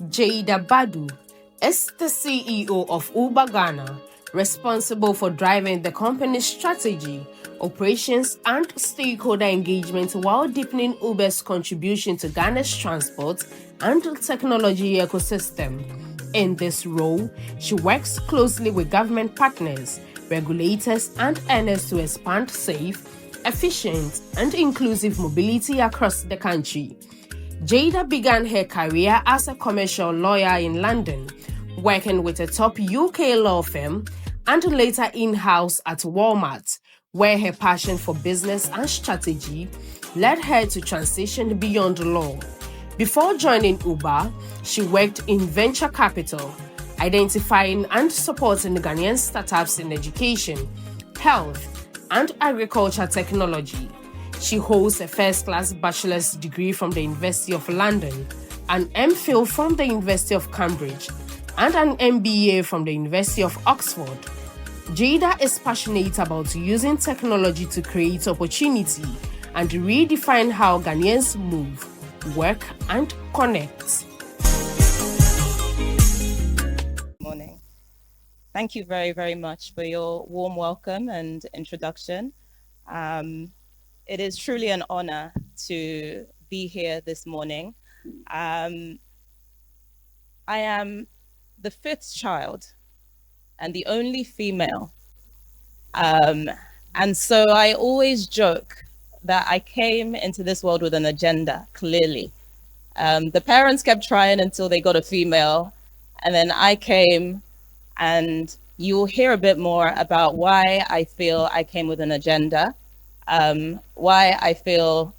Jada Badu is the CEO of Uber Ghana, responsible for driving the company's strategy, operations, and stakeholder engagement while deepening Uber's contribution to Ghana's transport and technology ecosystem. In this role, she works closely with government partners, regulators, and earners to expand safe, efficient, and inclusive mobility across the country. Jada began her career as a commercial lawyer in London, working with a top UK law firm, and later in-house at Walmart, where her passion for business and strategy led her to transition beyond law. Before joining Uber, she worked in venture capital, identifying and supporting Ghanaian startups in education, health, and agriculture technology. She holds a first-class bachelor's degree from the University of London, an MPhil from the University of Cambridge, and an MBA from the University of Oxford. Jada is passionate about using technology to create opportunity and redefine how Ghanaians move, work, and connect. Morning. Thank you very, very much for your warm welcome and introduction. It is truly an honor to be here this morning. I am the fifth child and the only female. And so I always joke that I came into this world with an agenda, clearly. The parents kept trying until they got a female, and then I came, and you'll hear a bit more about why I feel I came with an agenda. Why I feel,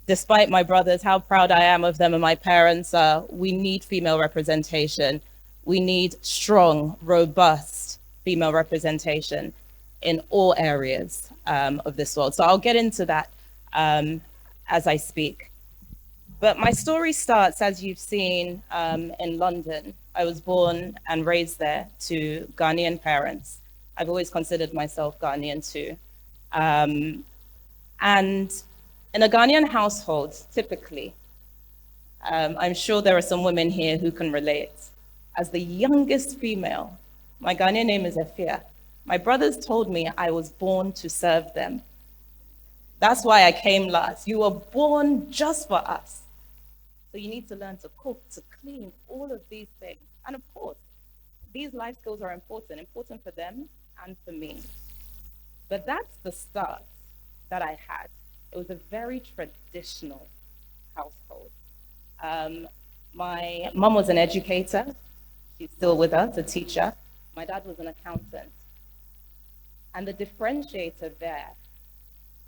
despite my brothers, how proud I am of them and my parents, we need female representation. We need strong, robust female representation in all areas of this world. So I'll get into that as I speak. But my story starts, as you've seen, in London. I was born and raised there to Ghanaian parents. I've always considered myself Ghanaian too. And in a Ghanaian household, typically, I'm sure there are some women here who can relate. As the youngest female, my Ghanaian name is Efia. My brothers told me I was born to serve them. That's why I came last. You were born just for us. So you need to learn to cook, to clean, all of these things. And of course, these life skills are important for them and for me. But that's the start that I had. It was a very traditional household. My mom was an educator. She's still with us, a teacher. My dad was an accountant. And the differentiator there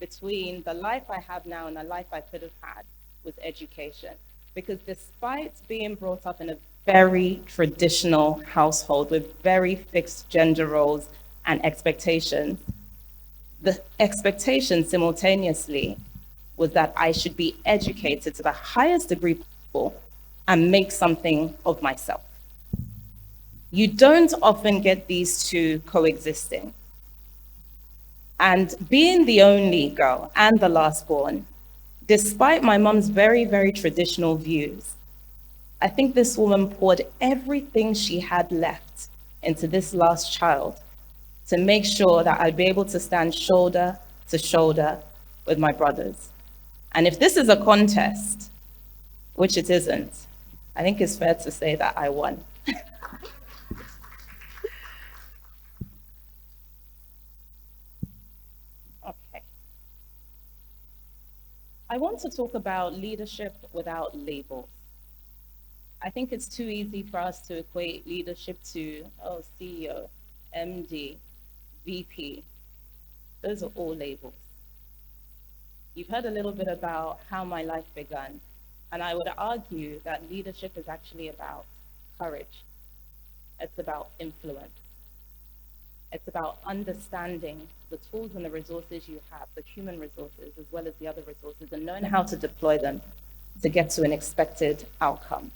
between the life I have now and the life I could have had was education. Because despite being brought up in a very traditional household with very fixed gender roles and expectations, the expectation simultaneously was that I should be educated to the highest degree possible and make something of myself. You don't often get these two coexisting. And being the only girl and the last born, despite my mom's very, very traditional views, I think this woman poured everything she had left into this last child to make sure that I'd be able to stand shoulder to shoulder with my brothers. And if this is a contest, which it isn't, I think it's fair to say that I won. Okay. I want to talk about leadership without labels. I think it's too easy for us to equate leadership to, CEO, MD, VP. Those are all labels. You've heard a little bit about how my life began, and I would argue that leadership is actually about courage. It's about influence. It's about understanding the tools and the resources you have, the human resources as well as the other resources, and knowing how to deploy them to get to an expected outcome.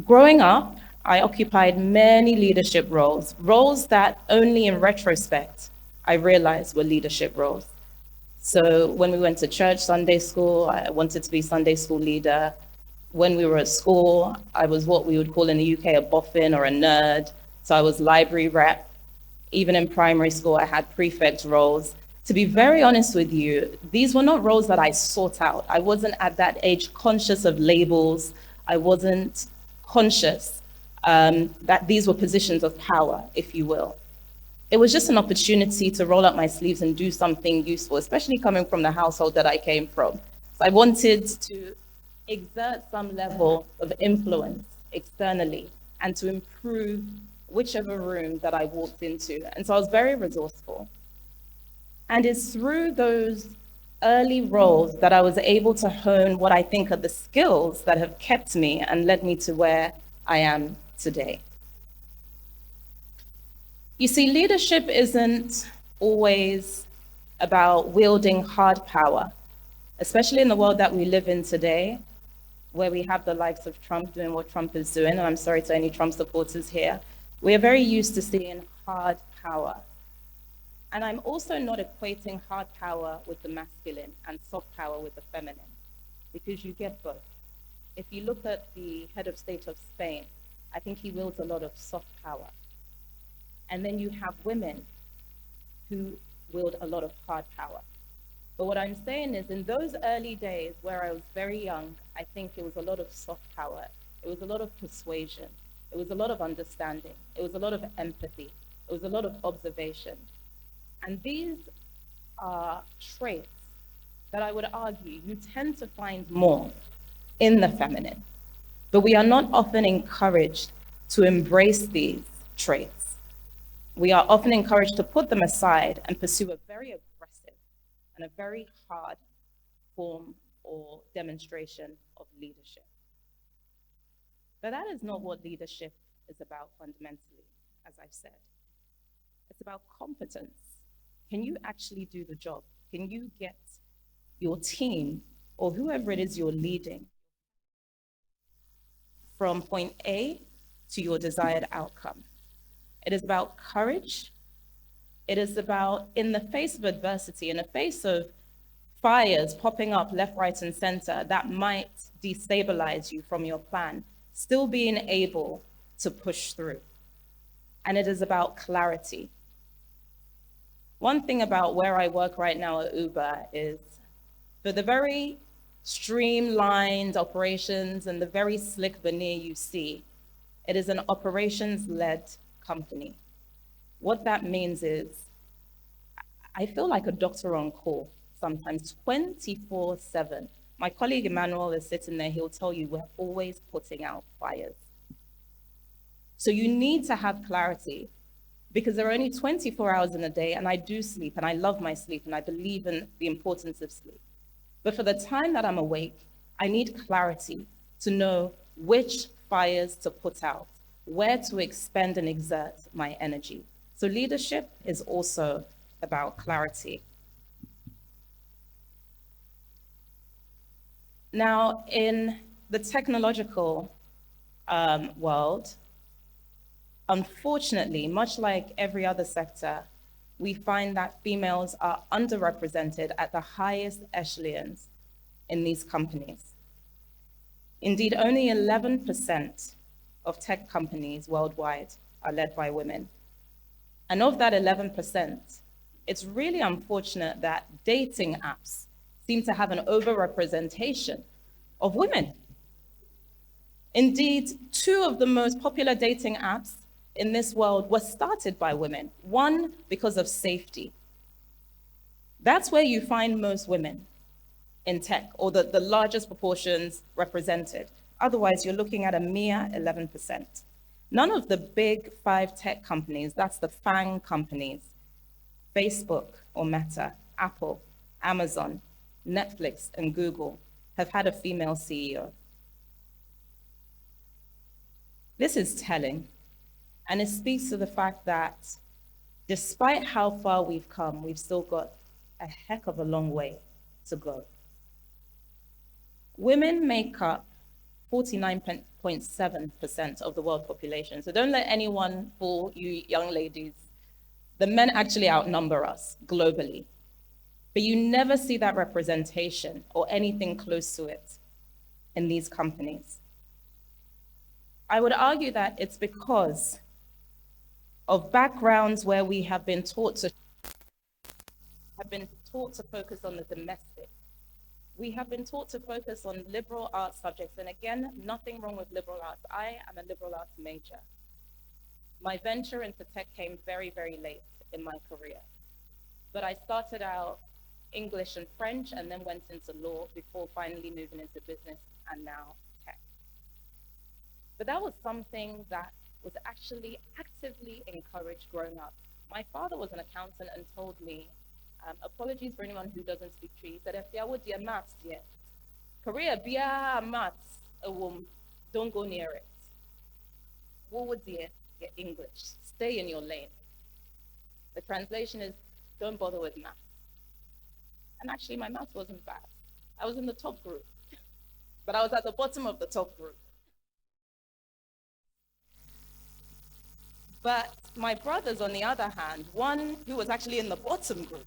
Growing up, I occupied many leadership roles that only in retrospect I realized were leadership roles. So when we went to church, Sunday school, I wanted to be Sunday school leader. When we were at school, I was what we would call in the UK a boffin or a nerd. So I was library rep. Even in primary school, I had prefect roles. To be very honest with you, these were not roles that I sought out. I wasn't at that age conscious of labels. I wasn't conscious that these were positions of power, if you will. It was just an opportunity to roll up my sleeves and do something useful, especially coming from the household that I came from. So I wanted to exert some level of influence externally and to improve whichever room that I walked into. And so I was very resourceful. And it's through those early roles that I was able to hone what I think are the skills that have kept me and led me to where I am today. You see, leadership isn't always about wielding hard power, especially in the world that we live in today, where we have the likes of Trump doing what Trump is doing, and I'm sorry to any Trump supporters here. We are very used to seeing hard power. And I'm also not equating hard power with the masculine and soft power with the feminine, because you get both. If you look at the head of state of Spain, I think he wields a lot of soft power. And then you have women who wield a lot of hard power. But what I'm saying is, in those early days where I was very young, I think it was a lot of soft power. It was a lot of persuasion. It was a lot of understanding. It was a lot of empathy. It was a lot of observation. And these are traits that I would argue you tend to find more in the feminine. But we are not often encouraged to embrace these traits. We are often encouraged to put them aside and pursue a very aggressive and a very hard form or demonstration of leadership. But that is not what leadership is about fundamentally, as I've said. It's about competence. Can you actually do the job? Can you get your team or whoever it is you're leading from point A to your desired outcome? It is about courage. It is about, in the face of adversity, in the face of fires popping up left, right, and center that might destabilize you from your plan, still being able to push through. And it is about clarity. One thing about where I work right now at Uber is, for the very streamlined operations and the very slick veneer you see, it is an operations-led company. What that means is, I feel like a doctor on call sometimes 24/7. My colleague Emmanuel is sitting there, he'll tell you we're always putting out fires. So you need to have clarity, because there are only 24 hours in a day, and I do sleep, and I love my sleep, and I believe in the importance of sleep. But for the time that I'm awake, I need clarity to know which fires to put out, where to expend and exert my energy. So leadership is also about clarity. Now, in the technological world, unfortunately, much like every other sector, we find that females are underrepresented at the highest echelons in these companies. Indeed, only 11% of tech companies worldwide are led by women. And of that 11%, it's really unfortunate that dating apps seem to have an overrepresentation of women. Indeed, 2 of the most popular dating apps in this world were started by women. One, because of safety. That's where you find most women in tech, or the largest proportions represented. Otherwise, you're looking at a mere 11%. None of the big 5 tech companies, that's the FANG companies, Facebook or Meta, Apple, Amazon, Netflix, and Google, have had a female CEO. This is telling, and it speaks to the fact that despite how far we've come, we've still got a heck of a long way to go. Women make up 49.7% of the world population. So don't let anyone fool you young ladies. The men actually outnumber us globally. But you never see that representation or anything close to it in these companies. I would argue that it's because of backgrounds where we have been taught to focus on the domestic. We have been taught to focus on liberal arts subjects. And again, nothing wrong with liberal arts. I am a liberal arts major. My venture into tech came very, very late in my career. But I started out English and French and then went into law before finally moving into business and now tech. But that was something that was actually actively encouraged growing up. My father was an accountant and told me, apologies for anyone who doesn't speak Tree, he said, if you would your maths, yeah. Korea, bia maths, don't go near it. What would your English? Stay in your lane. The translation is, don't bother with maths. And actually, my maths wasn't bad. I was in the top group, but I was at the bottom of the top group. But my brothers, on the other hand, one who was actually in the bottom group,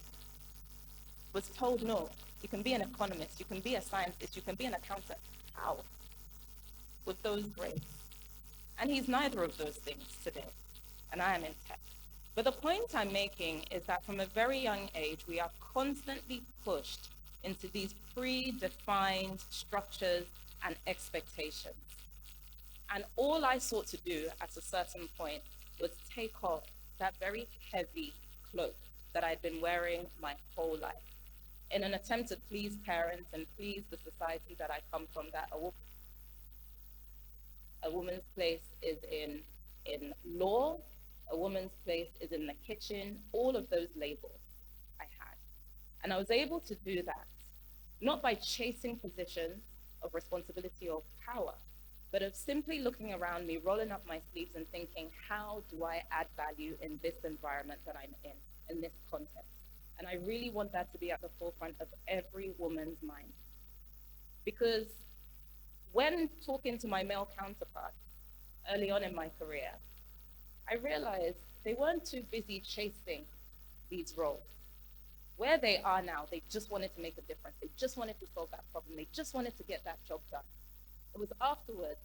was told, no, you can be an economist, you can be a scientist, you can be an accountant. How? With those grades. And he's neither of those things today. And I am in tech. But the point I'm making is that from a very young age, we are constantly pushed into these predefined structures and expectations. And all I sought to do at a certain point was take off that very heavy cloak that I'd been wearing my whole life in an attempt to please parents and please the society that I come from, that a woman's place is in law, a woman's place is in the kitchen, all of those labels I had. And I was able to do that, not by chasing positions of responsibility or power, but of simply looking around me, rolling up my sleeves and thinking, how do I add value in this environment that I'm in this context? And I really want that to be at the forefront of every woman's mind. Because when talking to my male counterparts early on in my career, I realized they weren't too busy chasing these roles. Where they are now, they just wanted to make a difference. They just wanted to solve that problem. They just wanted to get that job done. It was afterwards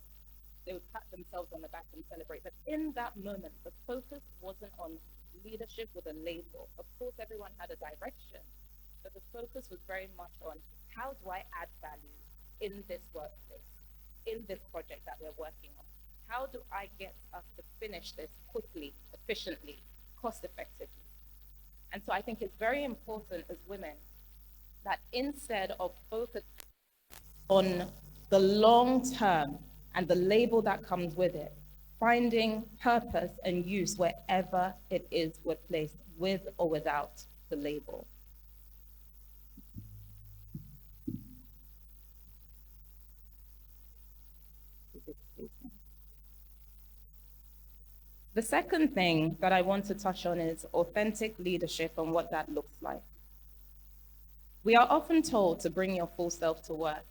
they would pat themselves on the back and celebrate. But in that moment, the focus wasn't on leadership with a label. Of course, everyone had a direction, but the focus was very much on how do I add value in this workplace, in this project that we're working on? How do I get us to finish this quickly, efficiently, cost effectively? And so I think it's very important as women that instead of focus on the long term and the label that comes with it, finding purpose and use wherever it is we're placed, with or without the label. The second thing that I want to touch on is authentic leadership and what that looks like. We are often told to bring your full self to work,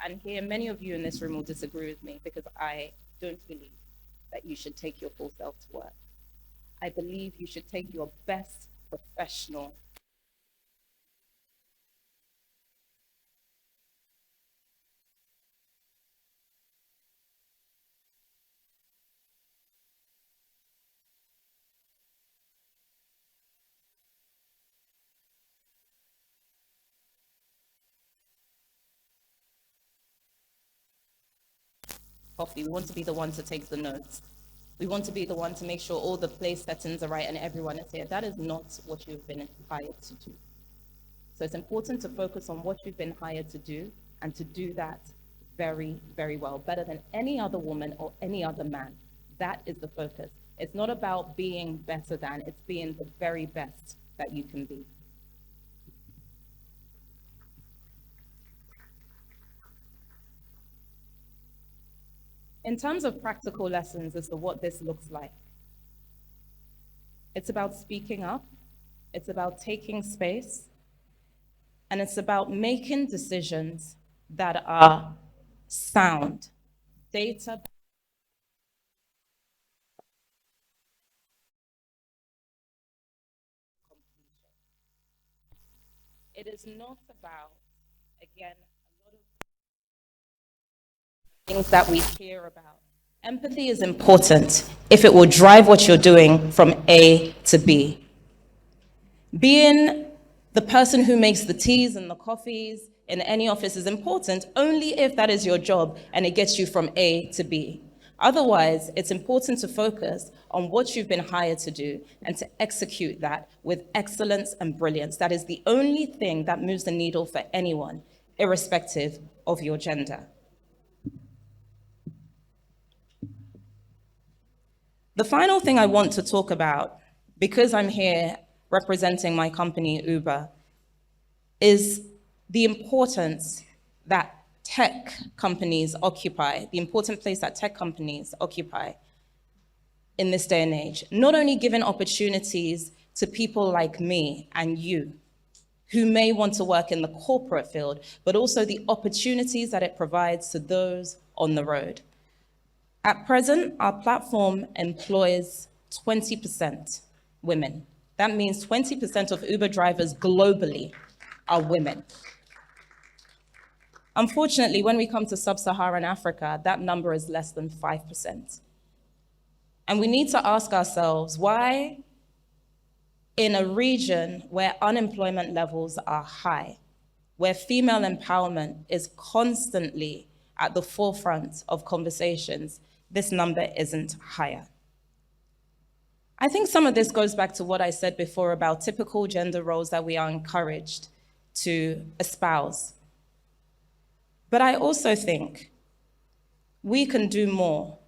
and here many of you in this room will disagree with me because I don't believe that you should take your full self to work. I believe you should take your best professional coffee. We want to be the one to take the notes. We want to be the one to make sure all the place settings are right and everyone is here. That is not what you've been hired to do. So it's important to focus on what you've been hired to do and to do that very, very well, better than any other woman or any other man. That is the focus. It's not about being better than, it's being the very best that you can be. In terms of practical lessons as to what this looks like, it's about speaking up, it's about taking space, and it's about making decisions that are sound, data. It is not about, again, things that we care about. Empathy is important if it will drive what you're doing from A to B. Being the person who makes the teas and the coffees in any office is important only if that is your job and it gets you from A to B. Otherwise, it's important to focus on what you've been hired to do and to execute that with excellence and brilliance. That is the only thing that moves the needle for anyone, irrespective of your gender. The final thing I want to talk about, because I'm here representing my company, Uber, is the importance that tech companies occupy, the important place that tech companies occupy in this day and age. Not only giving opportunities to people like me and you, who may want to work in the corporate field, but also the opportunities that it provides to those on the road. At present, our platform employs 20% women. That means 20% of Uber drivers globally are women. Unfortunately, when we come to sub-Saharan Africa, that number is less than 5%. And we need to ask ourselves why, in a region where unemployment levels are high, where female empowerment is constantly at the forefront of conversations, this number isn't higher. I think some of this goes back to what I said before about typical gender roles that we are encouraged to espouse. But I also think we can do more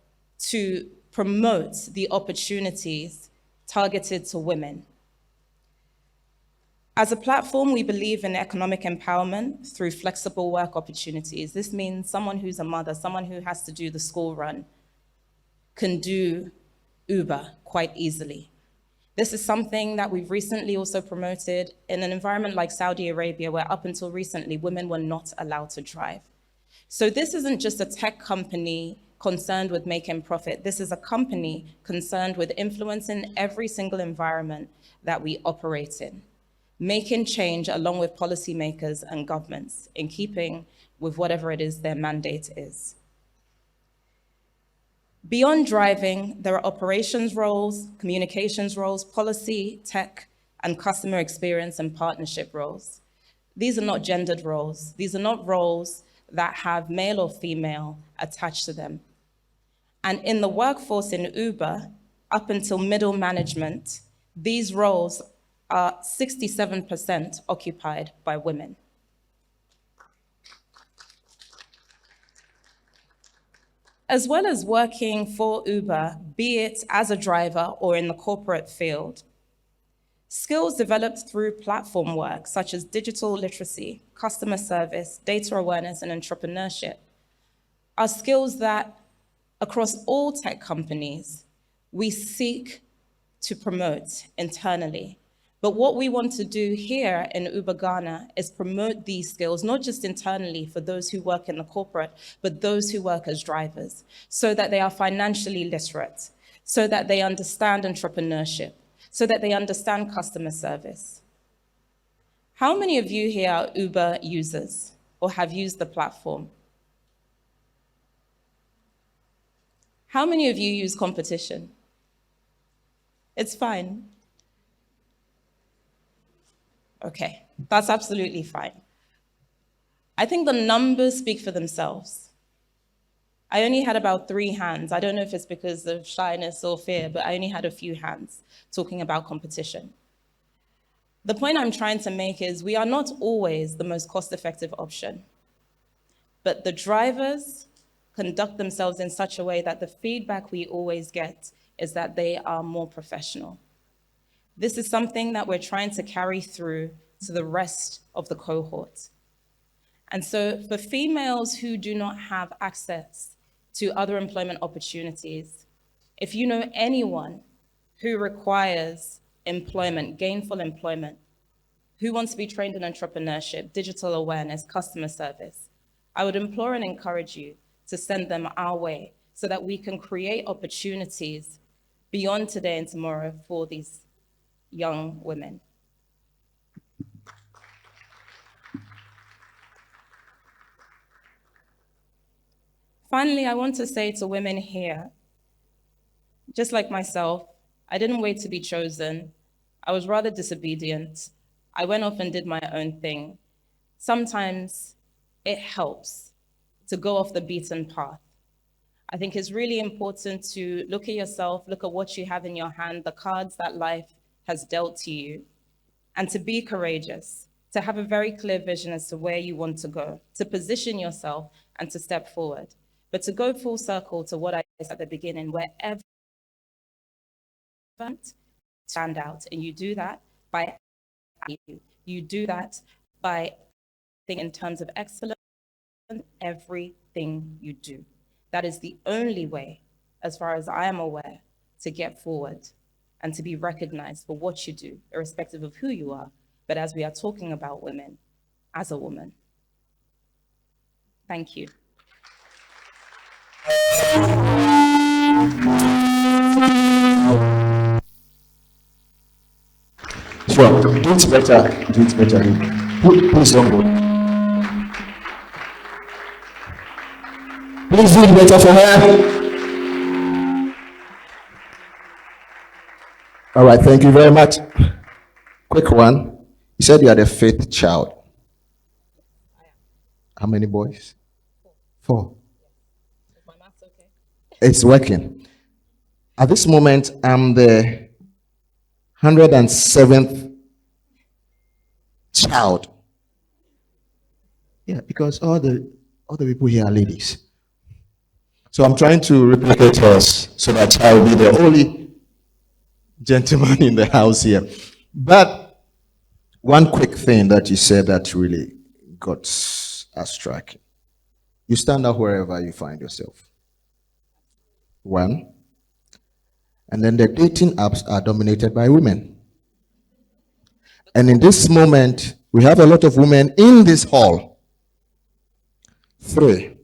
to promote the opportunities targeted to women. As a platform, we believe in economic empowerment through flexible work opportunities. This means someone who's a mother, someone who has to do the school run, can do Uber quite easily. This is something that we've recently also promoted in an environment like Saudi Arabia, where up until recently, women were not allowed to drive. So this isn't just a tech company concerned with making profit. This is a company concerned with influencing every single environment that we operate in, making change along with policymakers and governments in keeping with whatever it is their mandate is. Beyond driving, there are operations roles, communications roles, policy, tech, and customer experience and partnership roles. These are not gendered roles. These are not roles that have male or female attached to them. And in the workforce in Uber, up until middle management, these roles are 67% occupied by women. As well as working for Uber, be it as a driver or in the corporate field, skills developed through platform work, such as digital literacy, customer service, data awareness, and entrepreneurship, are skills that, across all tech companies, we seek to promote internally. But what we want to do here in Uber Ghana is promote these skills, not just internally for those who work in the corporate, but those who work as drivers, so that they are financially literate, so that they understand entrepreneurship, so that they understand customer service. How many of you here are Uber users or have used the platform? How many of you use competition? It's fine. Okay, that's absolutely fine. I think the numbers speak for themselves. I only had about 3 hands. I don't know if it's because of shyness or fear, but I only had a few hands talking about competition. The point I'm trying to make is we are not always the most cost-effective option, but the drivers conduct themselves in such a way that the feedback we always get is that they are more professional. This is something that we're trying to carry through to the rest of the cohort. And so for females who do not have access to other employment opportunities, if you know anyone who requires employment, gainful employment, who wants to be trained in entrepreneurship, digital awareness, customer service, I would implore and encourage you to send them our way so that we can create opportunities beyond today and tomorrow for these young women. Finally, I want to say to women here, just like myself, I didn't wait to be chosen. I was rather disobedient. I went off and did my own thing. Sometimes it helps to go off the beaten path. I think it's really important to look at yourself, look at what you have in your hand, the cards that life has dealt to you, and to be courageous, to have a very clear vision as to where you want to go, to position yourself and to step forward. But to go full circle to what I said at the beginning, wherever stand out, and you do that by you do that by thinking in terms of excellence in everything you do. That is the only way, as far as I am aware, to get forward and to be recognized for what you do, irrespective of who you are. But as we are talking about women, as a woman. Thank you. Sure, do it better, do it better. Please don't go. Please do it better for her. All right, thank you very much. Quick one. You said you are the fifth child. How many boys? 4. My math's okay. It's working. At this moment, I'm the 107th child. Yeah, because all the people here are ladies. So I'm trying to replicate us so that I will be the only gentleman in the house here. But one quick thing that you said that really got us striking. You stand out wherever you find yourself. One. And then the dating apps are dominated by women. And in this moment, we have a lot of women in this hall. 3.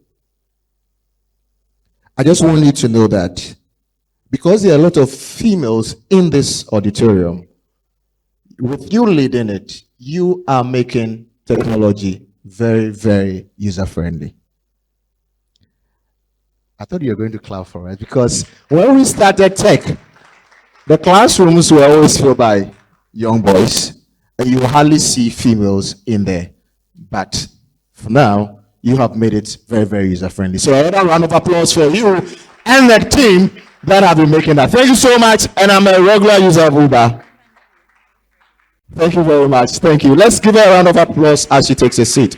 I just want you to know that because there are a lot of females in this auditorium, with you leading it, you are making technology very, very user-friendly. I thought you were going to clap for it because when we started tech, the classrooms were always filled by young boys, and you hardly see females in there. But for now, you have made it very, very user-friendly. So another round of applause for you and the team that have been making that. Thank you so much, and I'm a regular user of Uber. Thank you very much. Thank you. Let's give her a round of applause as she takes a seat.